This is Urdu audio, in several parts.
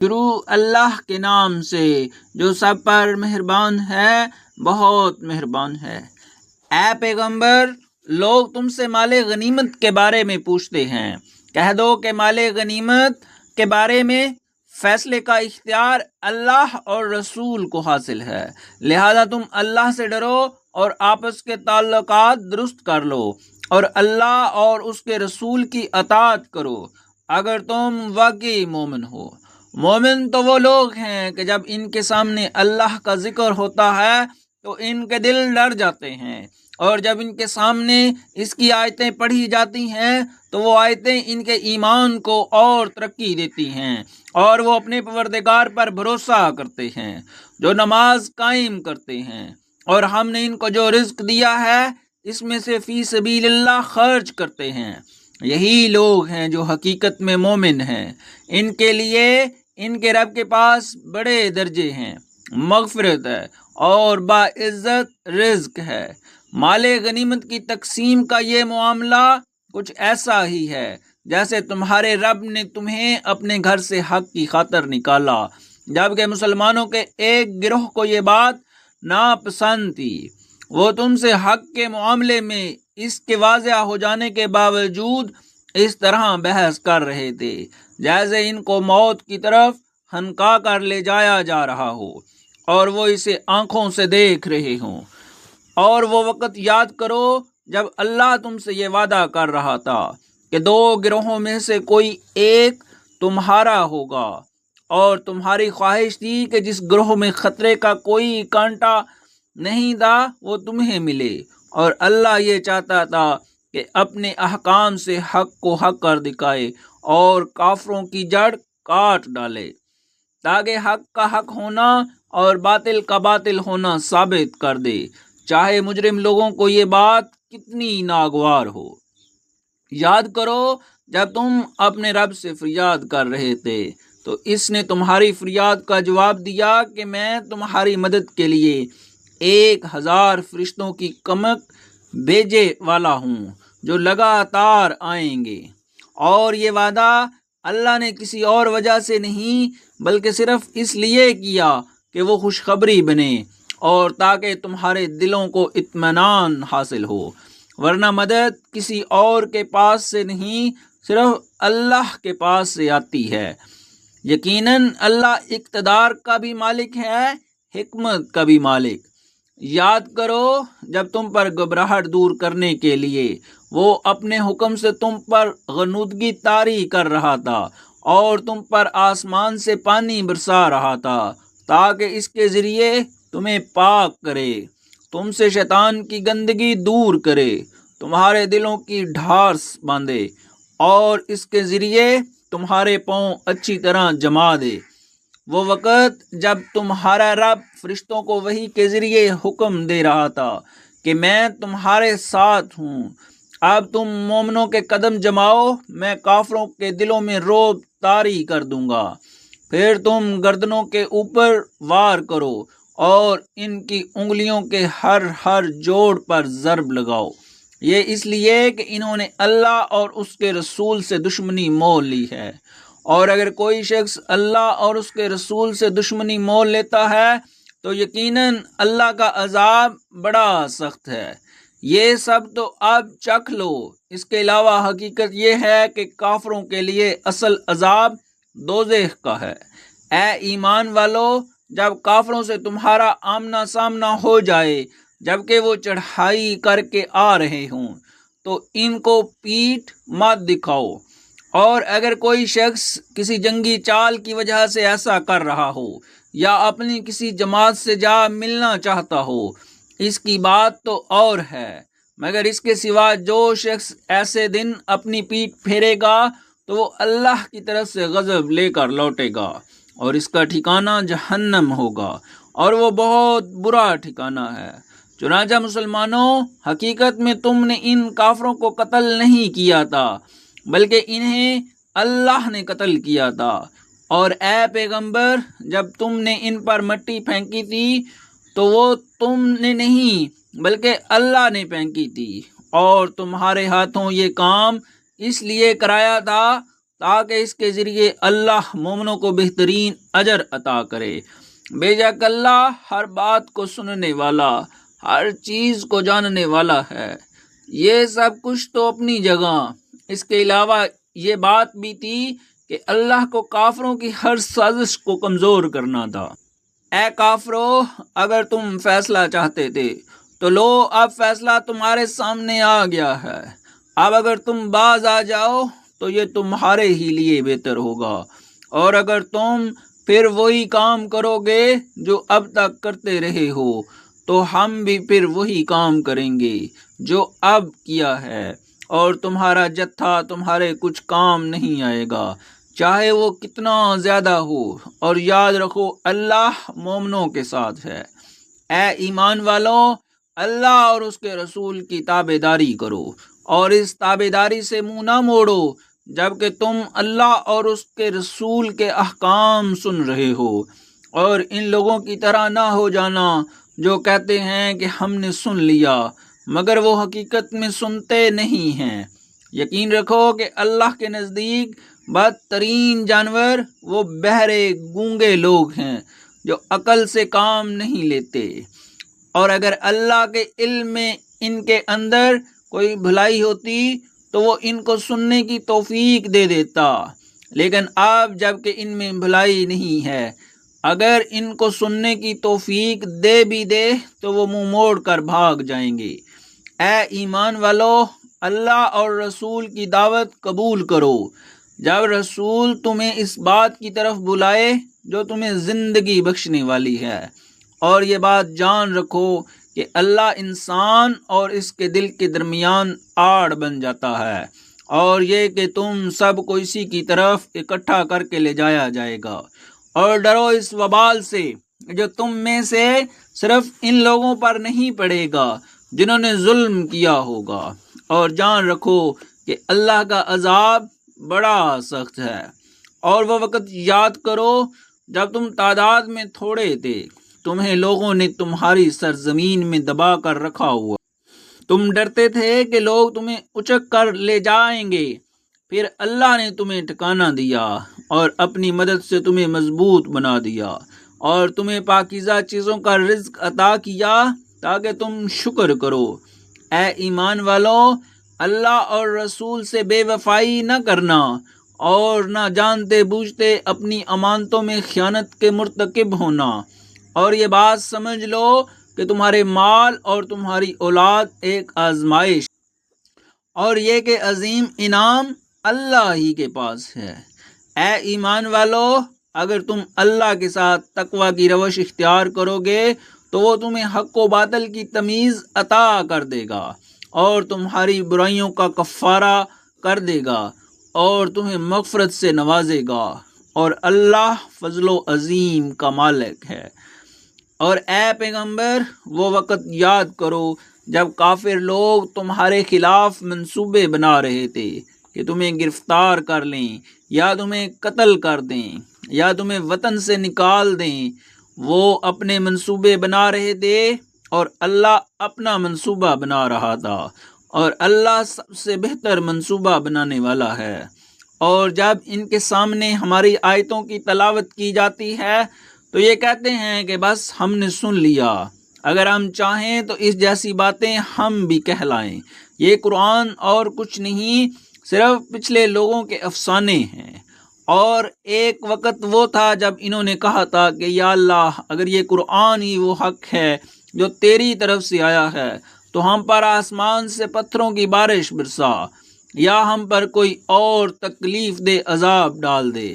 شروع اللہ کے نام سے جو سب پر مہربان ہے، بہت مہربان ہے۔ اے پیغمبر، لوگ تم سے مال غنیمت کے بارے میں پوچھتے ہیں، کہہ دو کہ مال غنیمت کے بارے میں فیصلے کا اختیار اللہ اور رسول کو حاصل ہے، لہذا تم اللہ سے ڈرو اور آپس کے تعلقات درست کر لو اور اللہ اور اس کے رسول کی اطاعت کرو اگر تم واقعی مومن ہو۔ مومن تو وہ لوگ ہیں کہ جب ان کے سامنے اللہ کا ذکر ہوتا ہے تو ان کے دل ڈر جاتے ہیں، اور جب ان کے سامنے اس کی آیتیں پڑھی جاتی ہیں تو وہ آیتیں ان کے ایمان کو اور ترقی دیتی ہیں، اور وہ اپنے پروردگار پر بھروسہ کرتے ہیں، جو نماز قائم کرتے ہیں، اور ہم نے ان کو جو رزق دیا ہے اس میں سے فی سبیل اللہ خرچ کرتے ہیں۔ یہی لوگ ہیں جو حقیقت میں مومن ہیں۔ ان کے لیے ان کے رب کے پاس بڑے درجے ہیں، مغفرت ہے اور باعزت رزق ہے۔ مال غنیمت کی تقسیم کا یہ معاملہ کچھ ایسا ہی ہے جیسے تمہارے رب نے تمہیں اپنے گھر سے حق کی خاطر نکالا، جبکہ مسلمانوں کے ایک گروہ کو یہ بات ناپسند تھی۔ وہ تم سے حق کے معاملے میں اس کے واضح ہو جانے کے باوجود اس طرح بحث کر رہے تھے جیسے ان کو موت کی طرف ہنکا کر لے جایا جا رہا ہو اور وہ اسے آنکھوں سے دیکھ رہے ہوں۔ اور وہ وقت یاد کرو جب اللہ تم سے یہ وعدہ کر رہا تھا کہ دو گروہوں میں سے کوئی ایک تمہارا ہوگا، اور تمہاری خواہش تھی کہ جس گروہ میں خطرے کا کوئی کانٹا نہیں تھا وہ تمہیں ملے، اور اللہ یہ چاہتا تھا کہ اپنے احکام سے حق کو حق کر دکھائے اور کافروں کی جڑ کاٹ ڈالے، تاکہ حق کا حق ہونا اور باطل کا باطل ہونا ثابت کر دے، چاہے مجرم لوگوں کو یہ بات کتنی ناگوار ہو۔ یاد کرو جب تم اپنے رب سے فریاد کر رہے تھے تو اس نے تمہاری فریاد کا جواب دیا کہ میں تمہاری مدد کے لیے 1000 فرشتوں کی کمک بھیجے والا ہوں جو لگاتار آئیں گے۔ اور یہ وعدہ اللہ نے کسی اور وجہ سے نہیں بلکہ صرف اس لیے کیا کہ وہ خوشخبری بنے اور تاکہ تمہارے دلوں کو اطمینان حاصل ہو، ورنہ مدد کسی اور کے پاس سے نہیں، صرف اللہ کے پاس سے آتی ہے۔ یقیناً اللہ اقتدار کا بھی مالک ہے، حکمت کا بھی مالک۔ یاد کرو جب تم پر گھبراہٹ دور کرنے کے لیے وہ اپنے حکم سے تم پر غنودگی طاری کر رہا تھا اور تم پر آسمان سے پانی برسا رہا تھا تاکہ اس کے ذریعے تمہیں پاک کرے، تم سے شیطان کی گندگی دور کرے، تمہارے دلوں کی ڈھارس باندھے اور اس کے ذریعے تمہارے پاؤں اچھی طرح جما دے۔ وہ وقت جب تمہارا رب فرشتوں کو وحی کے ذریعے حکم دے رہا تھا کہ میں تمہارے ساتھ ہوں، اب تم مومنوں کے قدم جماؤ، میں کافروں کے دلوں میں رعب طاری کر دوں گا، پھر تم گردنوں کے اوپر وار کرو اور ان کی انگلیوں کے ہر جوڑ پر ضرب لگاؤ، یہ اس لیے کہ انہوں نے اللہ اور اس کے رسول سے دشمنی مول لی ہے، اور اگر کوئی شخص اللہ اور اس کے رسول سے دشمنی مول لیتا ہے تو یقیناً اللہ کا عذاب بڑا سخت ہے۔ یہ سب تو اب چکھ لو، اس کے علاوہ حقیقت یہ ہے کہ کافروں کے لیے اصل عذاب دوزخ کا ہے۔ اے ایمان والو، جب کافروں سے تمہارا آمنا سامنا ہو جائے جبکہ وہ چڑھائی کر کے آ رہے ہوں تو ان کو پیٹھ مت دکھاؤ، اور اگر کوئی شخص کسی جنگی چال کی وجہ سے ایسا کر رہا ہو یا اپنی کسی جماعت سے جا ملنا چاہتا ہو، اس کی بات تو اور ہے، مگر اس کے سوا جو شخص ایسے دن اپنی پیٹھ پھیرے گا تو وہ اللہ کی طرف سے غضب لے کر لوٹے گا اور اس کا ٹھکانہ جہنم ہوگا، اور وہ بہت برا ٹھکانہ ہے۔ چنانچہ مسلمانوں، حقیقت میں تم نے ان کافروں کو قتل نہیں کیا تھا بلکہ انہیں اللہ نے قتل کیا تھا، اور اے پیغمبر جب تم نے ان پر مٹی پھینکی تھی تو وہ تم نے نہیں بلکہ اللہ نے پھینکی تھی، اور تمہارے ہاتھوں یہ کام اس لیے کرایا تھا تاکہ اس کے ذریعے اللہ مومنوں کو بہترین اجر عطا کرے۔ بے شک اللہ ہر بات کو سننے والا، ہر چیز کو جاننے والا ہے۔ یہ سب کچھ تو اپنی جگہ، اس کے علاوہ یہ بات بھی تھی کہ اللہ کو کافروں کی ہر سازش کو کمزور کرنا تھا۔ اے کافرو، اگر تم فیصلہ چاہتے تھے تو لو، اب فیصلہ تمہارے سامنے آ گیا ہے۔ اب اگر تم باز آ جاؤ تو یہ تمہارے ہی لیے بہتر ہوگا، اور اگر تم پھر وہی کام کرو گے جو اب تک کرتے رہے ہو تو ہم بھی پھر وہی کام کریں گے جو اب کیا ہے، اور تمہارا جتھا تمہارے کچھ کام نہیں آئے گا، چاہے وہ کتنا زیادہ ہو، اور یاد رکھو اللہ مومنوں کے ساتھ ہے۔ اے ایمان والوں، اللہ اور اس کے رسول کی تابع داری کرو، اور اس تابع داری سے منہ نہ موڑو جبکہ تم اللہ اور اس کے رسول کے احکام سن رہے ہو، اور ان لوگوں کی طرح نہ ہو جانا جو کہتے ہیں کہ ہم نے سن لیا مگر وہ حقیقت میں سنتے نہیں ہیں۔ یقین رکھو کہ اللہ کے نزدیک بدترین جانور وہ بہرے گونگے لوگ ہیں جو عقل سے کام نہیں لیتے، اور اگر اللہ کے علم میں ان کے اندر کوئی بھلائی ہوتی تو وہ ان کو سننے کی توفیق دے دیتا، لیکن اب جب کہ ان میں بھلائی نہیں ہے، اگر ان کو سننے کی توفیق دے بھی دے تو وہ منہ موڑ کر بھاگ جائیں گے۔ اے ایمان والو، اللہ اور رسول کی دعوت قبول کرو جب رسول تمہیں اس بات کی طرف بلائے جو تمہیں زندگی بخشنے والی ہے، اور یہ بات جان رکھو کہ اللہ انسان اور اس کے دل کے درمیان آڑ بن جاتا ہے، اور یہ کہ تم سب کو اسی کی طرف اکٹھا کر کے لے جایا جائے گا، اور ڈرو اس وبال سے جو تم میں سے صرف ان لوگوں پر نہیں پڑے گا جنہوں نے ظلم کیا ہوگا، اور جان رکھو کہ اللہ کا عذاب بڑا سخت ہے۔ اور وہ وقت یاد کرو جب تم تعداد میں تھوڑے تھے، تمہیں لوگوں نے تمہاری سرزمین میں دبا کر رکھا ہوا، تم ڈرتے تھے کہ لوگ تمہیں اچک کر لے جائیں گے، پھر اللہ نے تمہیں ٹھکانہ دیا اور اپنی مدد سے تمہیں مضبوط بنا دیا، اور تمہیں پاکیزہ چیزوں کا رزق عطا کیا تاکہ تم شکر کرو۔ اے ایمان والو، اللہ اور رسول سے بے وفائی نہ کرنا، اور نہ جانتے بوجھتے اپنی امانتوں میں خیانت کے مرتکب ہونا، اور یہ بات سمجھ لو کہ تمہارے مال اور تمہاری اولاد ایک آزمائش، اور یہ کہ عظیم انعام اللہ ہی کے پاس ہے۔ اے ایمان والو، اگر تم اللہ کے ساتھ تقوی کی روش اختیار کرو گے تو وہ تمہیں حق و باطل کی تمیز عطا کر دے گا، اور تمہاری برائیوں کا کفارہ کر دے گا، اور تمہیں مغفرت سے نوازے گا، اور اللہ فضل و عظیم کا مالک ہے۔ اور اے پیغمبر، وہ وقت یاد کرو جب کافر لوگ تمہارے خلاف منصوبے بنا رہے تھے کہ تمہیں گرفتار کر لیں، یا تمہیں قتل کر دیں، یا تمہیں وطن سے نکال دیں۔ وہ اپنے منصوبے بنا رہے تھے اور اللہ اپنا منصوبہ بنا رہا تھا، اور اللہ سب سے بہتر منصوبہ بنانے والا ہے۔ اور جب ان کے سامنے ہماری آیتوں کی تلاوت کی جاتی ہے تو یہ کہتے ہیں کہ بس ہم نے سن لیا، اگر ہم چاہیں تو اس جیسی باتیں ہم بھی کہلائیں۔ یہ قرآن اور کچھ نہیں، صرف پچھلے لوگوں کے افسانے ہیں۔ اور ایک وقت وہ تھا جب انہوں نے کہا تھا کہ یا اللہ، اگر یہ قرآن ہی وہ حق ہے جو تیری طرف سے آیا ہے تو ہم پر آسمان سے پتھروں کی بارش برسا، یا ہم پر کوئی اور تکلیف دہ عذاب ڈال دے۔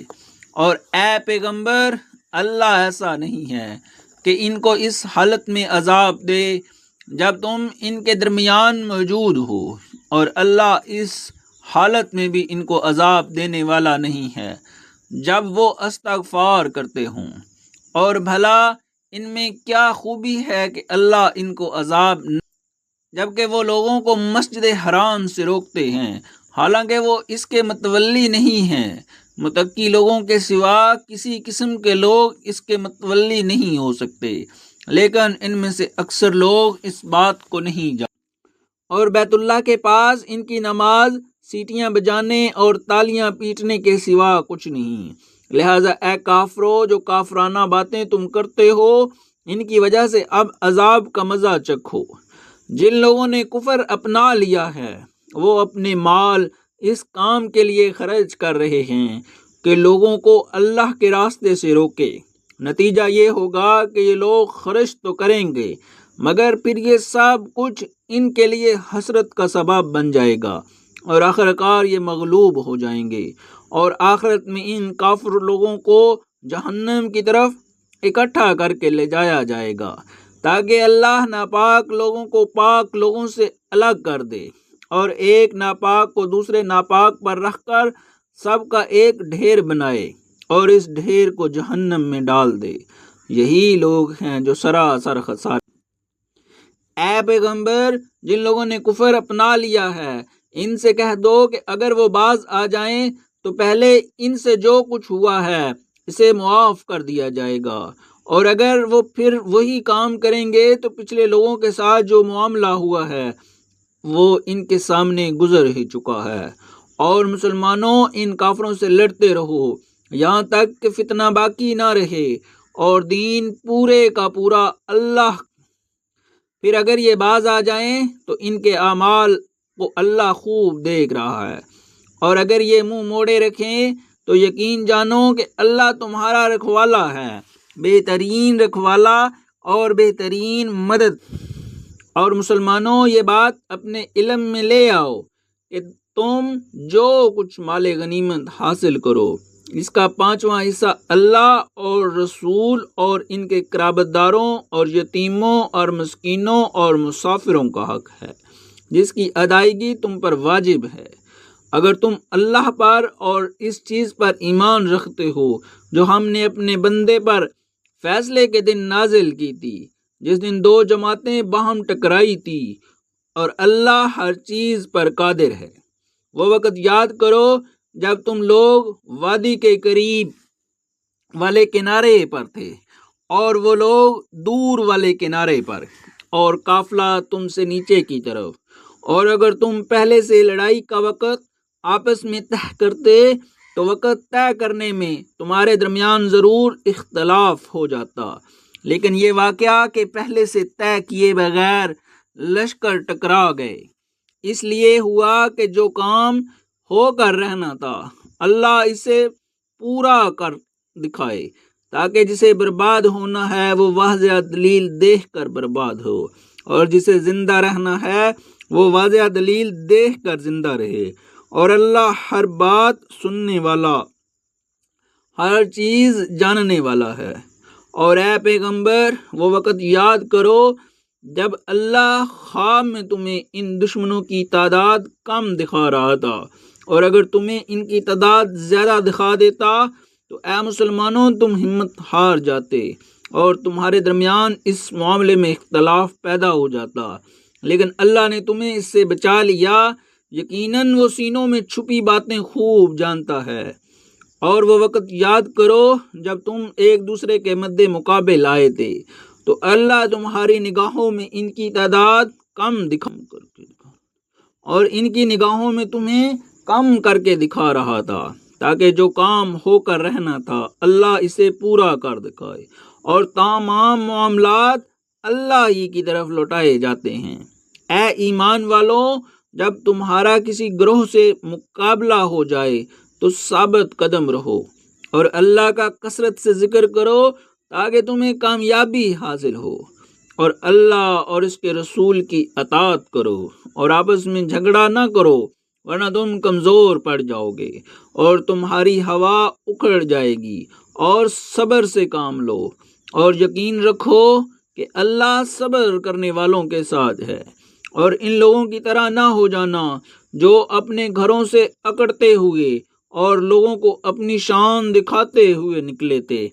اور اے پیغمبر، اللہ ایسا نہیں ہے کہ ان کو اس حالت میں عذاب دے جب تم ان کے درمیان موجود ہو، اور اللہ اس حالت میں بھی ان کو عذاب دینے والا نہیں ہے جب وہ استغفار کرتے ہوں۔ اور بھلا ان میں کیا خوبی ہے کہ اللہ ان کو عذاب جبکہ وہ لوگوں کو مسجد حرام سے روکتے ہیں، حالانکہ وہ اس کے متولی نہیں ہیں۔ متقی لوگوں کے سوا کسی قسم کے لوگ اس کے متولی نہیں ہو سکتے، لیکن ان میں سے اکثر لوگ اس بات کو نہیں جانتے۔ اور بیت اللہ کے پاس ان کی نماز سیٹیاں بجانے اور تالیاں پیٹنے کے سوا کچھ نہیں۔ لہٰذا اے کافرو، جو کافرانہ باتیں تم کرتے ہو ان کی وجہ سے اب عذاب کا مزہ چکھو۔ جن لوگوں نے کفر اپنا لیا ہے وہ اپنے مال اس کام کے لیے خرچ کر رہے ہیں کہ لوگوں کو اللہ کے راستے سے روکے۔ نتیجہ یہ ہوگا کہ یہ لوگ خرچ تو کریں گے مگر پھر یہ سب کچھ ان کے لیے حسرت کا سبب بن جائے گا اور آخرکار یہ مغلوب ہو جائیں گے، اور آخرت میں ان کافر لوگوں کو جہنم کی طرف اکٹھا کر کے لے جایا جائے گا تاکہ اللہ ناپاک لوگوں کو پاک لوگوں سے الگ کر دے اور ایک ناپاک کو دوسرے ناپاک پر رکھ کر سب کا ایک ڈھیر بنائے اور اس ڈھیر کو جہنم میں ڈال دے۔ یہی لوگ ہیں جو سراسر خسارے۔ اے پیغمبر، جن لوگوں نے کفر اپنا لیا ہے ان سے کہہ دو کہ اگر وہ باز آ جائیں تو پہلے ان سے جو کچھ ہوا ہے اسے معاف کر دیا جائے گا، اور اگر وہ پھر وہی کام کریں گے تو پچھلے لوگوں کے ساتھ جو معاملہ ہوا ہے وہ ان کے سامنے گزر ہی چکا ہے۔ اور مسلمانوں، ان کافروں سے لڑتے رہو یہاں تک کہ فتنہ باقی نہ رہے اور دین پورے کا پورا اللہ۔ پھر اگر یہ باز آ جائیں تو ان کے اعمال کو اللہ خوب دیکھ رہا ہے، اور اگر یہ منہ موڑے رکھیں تو یقین جانو کہ اللہ تمہارا رکھوالا ہے، بہترین رکھوالا اور بہترین مدد۔ اور مسلمانوں، یہ بات اپنے علم میں لے آؤ کہ تم جو کچھ مال غنیمت حاصل کرو اس کا 5واں حصہ اللہ اور رسول اور ان کے قرابت داروں اور یتیموں اور مسکینوں اور مسافروں کا حق ہے، جس کی ادائیگی تم پر واجب ہے، اگر تم اللہ پر اور اس چیز پر ایمان رکھتے ہو جو ہم نے اپنے بندے پر فیصلے کے دن نازل کی تھی، جس دن دو جماعتیں باہم ٹکرائی تھی، اور اللہ ہر چیز پر قادر ہے۔ وہ وقت یاد کرو جب تم لوگ وادی کے قریب والے کنارے پر تھے اور وہ لوگ دور والے کنارے پر، اور قافلہ تم سے نیچے کی طرف، اور اگر تم پہلے سے لڑائی کا وقت آپس میں طے کرتے تو وقت طے کرنے میں تمہارے درمیان ضرور اختلاف ہو جاتا، لیکن یہ واقعہ کہ پہلے سے طے کیے بغیر لشکر ٹکرا گئے اس لیے ہوا کہ جو کام ہو کر رہنا تھا اللہ اسے پورا کر دکھائے، تاکہ جسے برباد ہونا ہے وہ واضح دلیل دیکھ کر برباد ہو، اور جسے زندہ رہنا ہے وہ واضح دلیل دیکھ کر زندہ رہے، اور اللہ ہر بات سننے والا، ہر چیز جاننے والا ہے۔ اور اے پیغمبر، وہ وقت یاد کرو جب اللہ خواب میں تمہیں ان دشمنوں کی تعداد کم دکھا رہا تھا، اور اگر تمہیں ان کی تعداد زیادہ دکھا دیتا تو اے مسلمانوں تم ہمت ہار جاتے اور تمہارے درمیان اس معاملے میں اختلاف پیدا ہو جاتا، لیکن اللہ نے تمہیں اس سے بچا لیا، یقیناً وہ سینوں میں چھپی باتیں خوب جانتا ہے۔ اور وہ وقت یاد کرو جب تم ایک دوسرے کے مد مقابل آئے تھے تو اللہ تمہاری نگاہوں میں ان کی تعداد کم اور ان کی نگاہوں میں تمہیں کم کر کے دکھا رہا تھا، تاکہ جو کام ہو کر رہنا تھا اللہ اسے پورا کر دکھائے، اور تمام معاملات اللہ ہی کی طرف لوٹائے جاتے ہیں۔ اے ایمان والوں، جب تمہارا کسی گروہ سے مقابلہ ہو جائے تو ثابت قدم رہو اور اللہ کا کثرت سے ذکر کرو تاکہ تمہیں کامیابی حاصل ہو، اور اللہ اور اس کے رسول کی اطاعت کرو اور آپس میں جھگڑا نہ کرو ورنہ تم کمزور پڑ جاؤ گے اور تمہاری ہوا اکھڑ جائے گی، اور صبر سے کام لو اور یقین رکھو کہ اللہ صبر کرنے والوں کے ساتھ ہے، اور ان لوگوں کی طرح نہ ہو جانا جو اپنے گھروں سے اکڑتے ہوئے اور لوگوں کو اپنی شان دکھاتے ہوئے نکلے تھے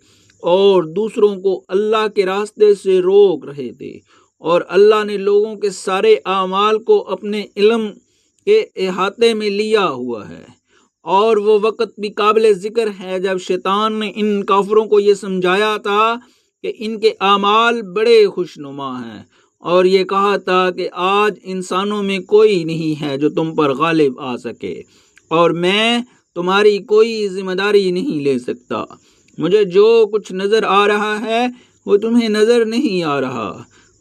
اور دوسروں کو اللہ کے راستے سے روک رہے تھے، اور اللہ نے لوگوں کے سارے اعمال کو اپنے علم کے احاطے میں لیا ہوا ہے۔ اور وہ وقت بھی قابل ذکر ہے جب شیطان نے ان کافروں کو یہ سمجھایا تھا کہ ان کے اعمال بڑے خوشنما ہیں اور یہ کہا تھا کہ آج انسانوں میں کوئی نہیں ہے جو تم پر غالب آ سکے، اور میں تمہاری کوئی ذمہ داری نہیں لے سکتا۔ مجھے جو کچھ نظر آ رہا ہے وہ تمہیں نظر نہیں آ رہا۔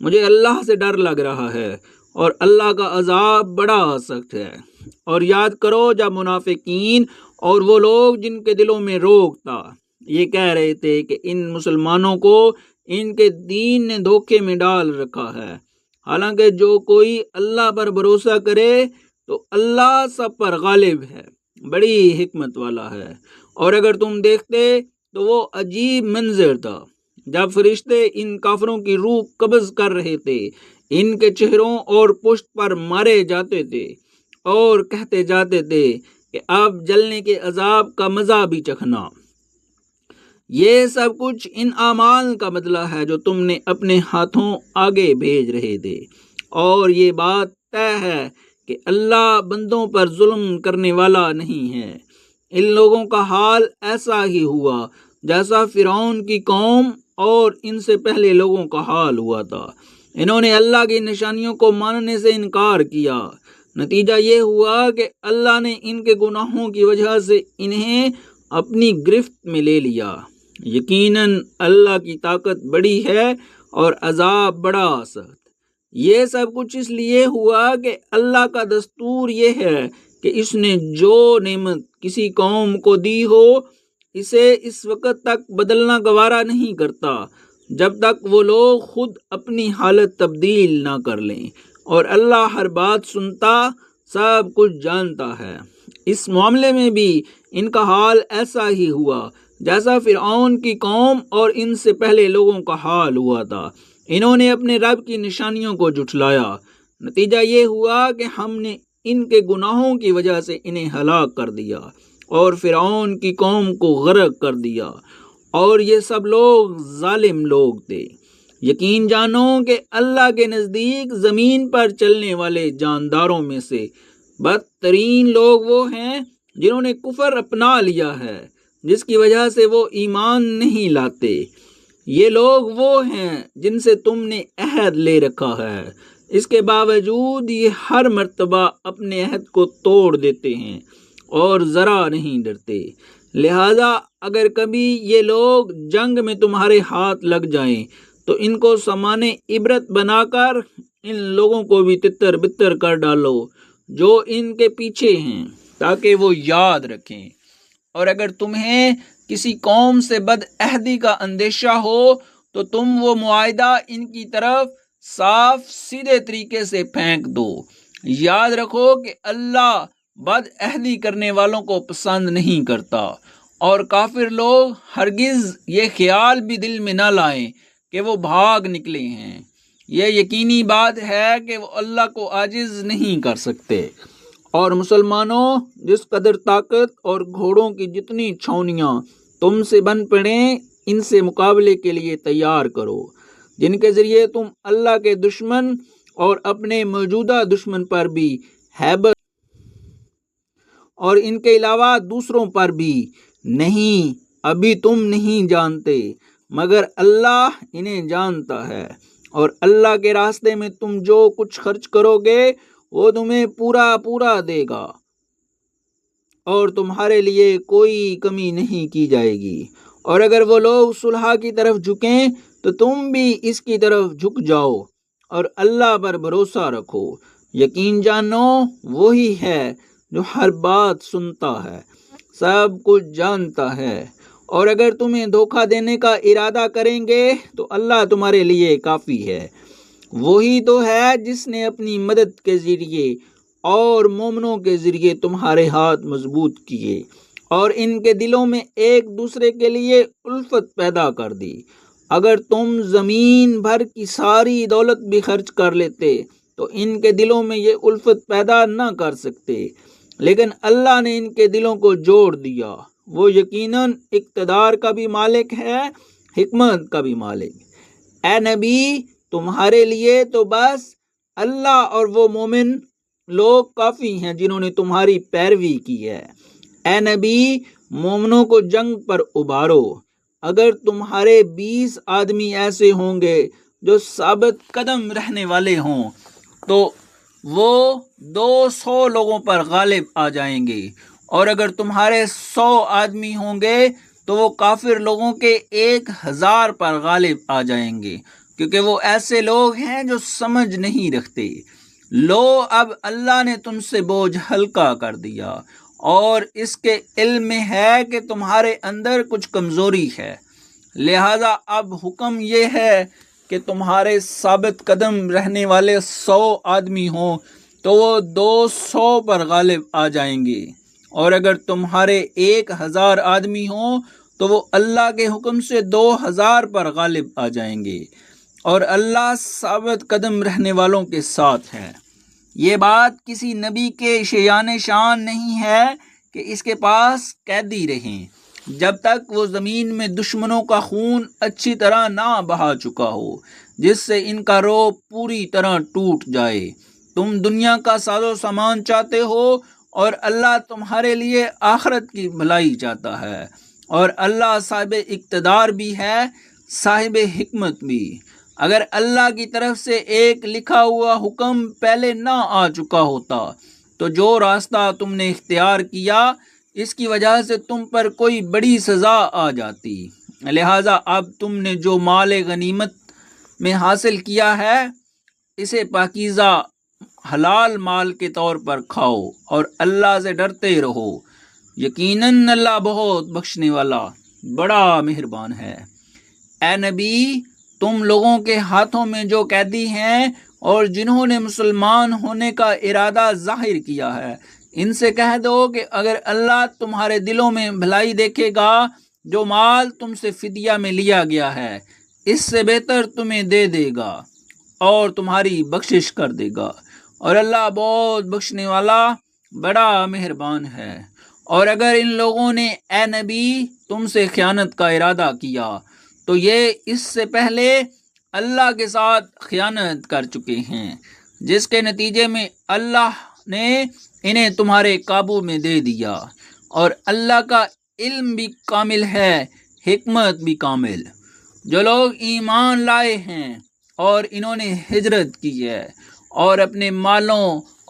مجھے اللہ سے ڈر لگ رہا ہے، اور اللہ کا عذاب بڑا سخت ہے۔ اور یاد کرو جب منافقین اور وہ لوگ جن کے دلوں میں روگ تھا یہ کہہ رہے تھے کہ ان مسلمانوں کو ان کے دین نے دھوکے میں ڈال رکھا ہے، حالانکہ جو کوئی اللہ پر بھروسہ کرے تو اللہ سب پر غالب ہے، بڑی حکمت والا ہے۔ اور اگر تم دیکھتے تو وہ عجیب منظر تھا جب فرشتے ان کافروں کی روح قبض کر رہے تھے، ان کے چہروں اور پشت پر مارے جاتے تھے اور کہتے جاتے تھے کہ اب جلنے کے عذاب کا مزہ بھی چکھنا۔ یہ سب کچھ ان اعمال کا بدلہ ہے جو تم نے اپنے ہاتھوں آگے بھیج رہے تھے، اور یہ بات طے ہے کہ اللہ بندوں پر ظلم کرنے والا نہیں ہے۔ ان لوگوں کا حال ایسا ہی ہوا جیسا فرعون کی قوم اور ان سے پہلے لوگوں کا حال ہوا تھا۔ انہوں نے اللہ کی نشانیوں کو ماننے سے انکار کیا، نتیجہ یہ ہوا کہ اللہ نے ان کے گناہوں کی وجہ سے انہیں اپنی گرفت میں لے لیا۔ یقیناً اللہ کی طاقت بڑی ہے اور عذاب بڑا سخت۔ یہ سب کچھ اس لیے ہوا کہ اللہ کا دستور یہ ہے کہ اس نے جو نعمت کسی قوم کو دی ہو اسے اس وقت تک بدلنا گوارا نہیں کرتا جب تک وہ لوگ خود اپنی حالت تبدیل نہ کر لیں، اور اللہ ہر بات سنتا، سب کچھ جانتا ہے۔ اس معاملے میں بھی ان کا حال ایسا ہی ہوا جیسا فرعون کی قوم اور ان سے پہلے لوگوں کا حال ہوا تھا۔ انہوں نے اپنے رب کی نشانیوں کو جھٹلایا، نتیجہ یہ ہوا کہ ہم نے ان کے گناہوں کی وجہ سے انہیں ہلاک کر دیا اور فرعون کی قوم کو غرق کر دیا، اور یہ سب لوگ ظالم لوگ تھے۔ یقین جانو کہ اللہ کے نزدیک زمین پر چلنے والے جانداروں میں سے بدترین لوگ وہ ہیں جنہوں نے کفر اپنا لیا ہے، جس کی وجہ سے وہ ایمان نہیں لاتے۔ یہ لوگ وہ ہیں جن سے تم نے عہد لے رکھا ہے، اس کے باوجود یہ ہر مرتبہ اپنے عہد کو توڑ دیتے ہیں اور ذرا نہیں ڈرتے۔ لہذا اگر کبھی یہ لوگ جنگ میں تمہارے ہاتھ لگ جائیں تو ان کو سامان عبرت بنا کر ان لوگوں کو بھی تتر بتر کر ڈالو جو ان کے پیچھے ہیں، تاکہ وہ یاد رکھیں۔ اور اگر تمہیں کسی قوم سے بد عہدی کا اندیشہ ہو تو تم وہ معاہدہ ان کی طرف صاف سیدھے طریقے سے پھینک دو۔ یاد رکھو کہ اللہ بد عہدی کرنے والوں کو پسند نہیں کرتا، اور کافر لوگ ہرگز یہ خیال بھی دل میں نہ لائیں کہ وہ بھاگ نکلے ہیں۔ یہ یقینی بات ہے کہ وہ اللہ کو عاجز نہیں کر سکتے۔ اور مسلمانوں، جس قدر طاقت اور گھوڑوں کی جتنی چھاؤنیاں تم سے بن پڑیں ان سے مقابلے کے لیے تیار کرو، جن کے ذریعے تم اللہ کے دشمن اور اپنے موجودہ دشمن پر بھی ہیبت اور ان کے علاوہ دوسروں پر بھی نہیں، ابھی تم نہیں جانتے مگر اللہ انہیں جانتا ہے۔ اور اللہ کے راستے میں تم جو کچھ خرچ کرو گے وہ تمہیں پورا پورا دے گا، اور تمہارے لیے کوئی کمی نہیں کی جائے گی۔ اور اگر وہ لوگ صلح کی طرف جھکیں تو تم بھی اس کی طرف جھک جاؤ، اور اللہ پر بھروسہ رکھو۔ یقین جانو وہی ہے جو ہر بات سنتا ہے، سب کچھ جانتا ہے۔ اور اگر تمہیں دھوکہ دینے کا ارادہ کریں گے تو اللہ تمہارے لیے کافی ہے۔ وہی تو ہے جس نے اپنی مدد کے ذریعے اور مومنوں کے ذریعے تمہارے ہاتھ مضبوط کیے اور ان کے دلوں میں ایک دوسرے کے لیے الفت پیدا کر دی۔ اگر تم زمین بھر کی ساری دولت بھی خرچ کر لیتے تو ان کے دلوں میں یہ الفت پیدا نہ کر سکتے، لیکن اللہ نے ان کے دلوں کو جوڑ دیا۔ وہ یقیناً اقتدار کا بھی مالک ہے، حکمت کا بھی مالک۔ اے نبی، تمہارے لیے تو بس اللہ اور وہ مومن لوگ کافی ہیں جنہوں نے تمہاری پیروی کی ہے۔ اے نبی، مومنوں کو جنگ پر ابھارو۔ اگر تمہارے 20 آدمی ایسے ہوں گے جو ثابت قدم رہنے والے ہوں تو وہ 200 لوگوں پر غالب آ جائیں گے، اور اگر تمہارے 100 آدمی ہوں گے تو وہ کافر لوگوں کے 1000 پر غالب آ جائیں گے، کیونکہ وہ ایسے لوگ ہیں جو سمجھ نہیں رکھتے۔ لو اب اللہ نے تم سے بوجھ ہلکا کر دیا، اور اس کے علم میں ہے کہ تمہارے اندر کچھ کمزوری ہے، لہذا اب حکم یہ ہے کہ تمہارے ثابت قدم رہنے والے 100 آدمی ہوں تو وہ 200 پر غالب آ جائیں گے، اور اگر تمہارے 1000 آدمی ہوں تو وہ اللہ کے حکم سے 2000 پر غالب آ جائیں گے، اور اللہ ثابت قدم رہنے والوں کے ساتھ ہے۔ یہ بات کسی نبی کے شایان شان نہیں ہے کہ اس کے پاس قیدی رہیں جب تک وہ زمین میں دشمنوں کا خون اچھی طرح نہ بہا چکا ہو، جس سے ان کا رعب پوری طرح ٹوٹ جائے۔ تم دنیا کا ساز و سامان چاہتے ہو، اور اللہ تمہارے لیے آخرت کی بھلائی چاہتا ہے، اور اللہ صاحب اقتدار بھی ہے، صاحب حکمت بھی۔ اگر اللہ کی طرف سے ایک لکھا ہوا حکم پہلے نہ آ چکا ہوتا تو جو راستہ تم نے اختیار کیا اس کی وجہ سے تم پر کوئی بڑی سزا آ جاتی، لہٰذا اب تم نے جو مال غنیمت میں حاصل کیا ہے اسے پاکیزہ حلال مال کے طور پر کھاؤ، اور اللہ سے ڈرتے رہو، یقیناً اللہ بہت بخشنے والا بڑا مہربان ہے۔ اے نبی، تم لوگوں کے ہاتھوں میں جو قیدی ہیں اور جنہوں نے مسلمان ہونے کا ارادہ ظاہر کیا ہے، ان سے کہہ دو کہ اگر اللہ تمہارے دلوں میں بھلائی دیکھے گا، جو مال تم سے فدیہ میں لیا گیا ہے اس سے بہتر تمہیں دے دے گا اور تمہاری بخشش کر دے گا، اور اللہ بہت بخشنے والا بڑا مہربان ہے۔ اور اگر ان لوگوں نے اے نبی تم سے خیانت کا ارادہ کیا تو یہ اس سے پہلے اللہ کے ساتھ خیانت کر چکے ہیں، جس کے نتیجے میں اللہ نے انہیں تمہارے قابو میں دے دیا، اور اللہ کا علم بھی کامل ہے، حکمت بھی کامل۔ جو لوگ ایمان لائے ہیں اور انہوں نے ہجرت کی ہے اور اپنے مالوں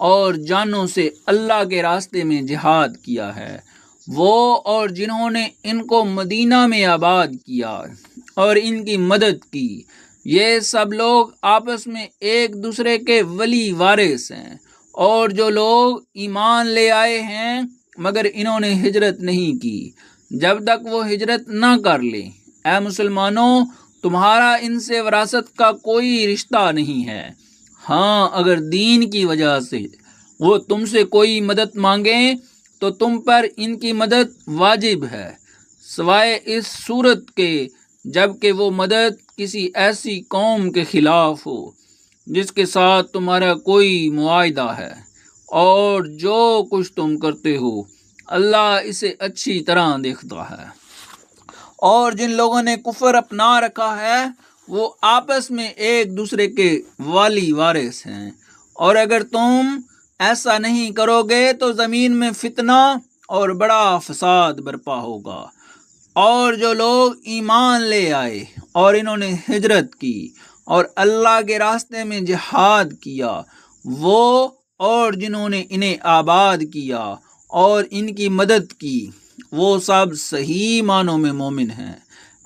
اور جانوں سے اللہ کے راستے میں جہاد کیا ہے، وہ اور جنہوں نے ان کو مدینہ میں آباد کیا اور ان کی مدد کی، یہ سب لوگ آپس میں ایک دوسرے کے ولی وارث ہیں۔ اور جو لوگ ایمان لے آئے ہیں مگر انہوں نے ہجرت نہیں کی، جب تک وہ ہجرت نہ کر لیں، اے مسلمانوں تمہارا ان سے وراثت کا کوئی رشتہ نہیں ہے۔ ہاں اگر دین کی وجہ سے وہ تم سے کوئی مدد مانگیں تو تم پر ان کی مدد واجب ہے، سوائے اس صورت کے جب کہ وہ مدد کسی ایسی قوم کے خلاف ہو جس کے ساتھ تمہارا کوئی معاہدہ ہے، اور جو کچھ تم کرتے ہو اللہ اسے اچھی طرح دیکھتا ہے۔ اور جن لوگوں نے کفر اپنا رکھا ہے وہ آپس میں ایک دوسرے کے والی وارث ہیں، اور اگر تم ایسا نہیں کرو گے تو زمین میں فتنہ اور بڑا فساد برپا ہوگا۔ اور جو لوگ ایمان لے آئے اور انہوں نے ہجرت کی اور اللہ کے راستے میں جہاد کیا، وہ اور جنہوں نے انہیں آباد کیا اور ان کی مدد کی، وہ سب صحیح معنوں میں مومن ہیں۔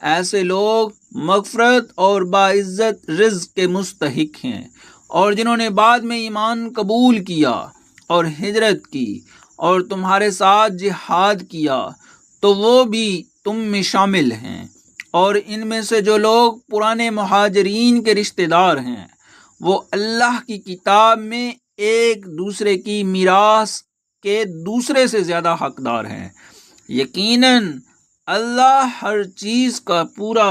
ایسے لوگ مغفرت اور باعزت رزق کے مستحق ہیں۔ اور جنہوں نے بعد میں ایمان قبول کیا اور ہجرت کی اور تمہارے ساتھ جہاد کیا تو وہ بھی تم میں شامل ہیں، اور ان میں سے جو لوگ پرانے مہاجرین کے رشتہ دار ہیں وہ اللہ کی کتاب میں ایک دوسرے کی میراث کے دوسرے سے زیادہ حقدار ہیں۔ یقیناً اللہ ہر چیز کا پورا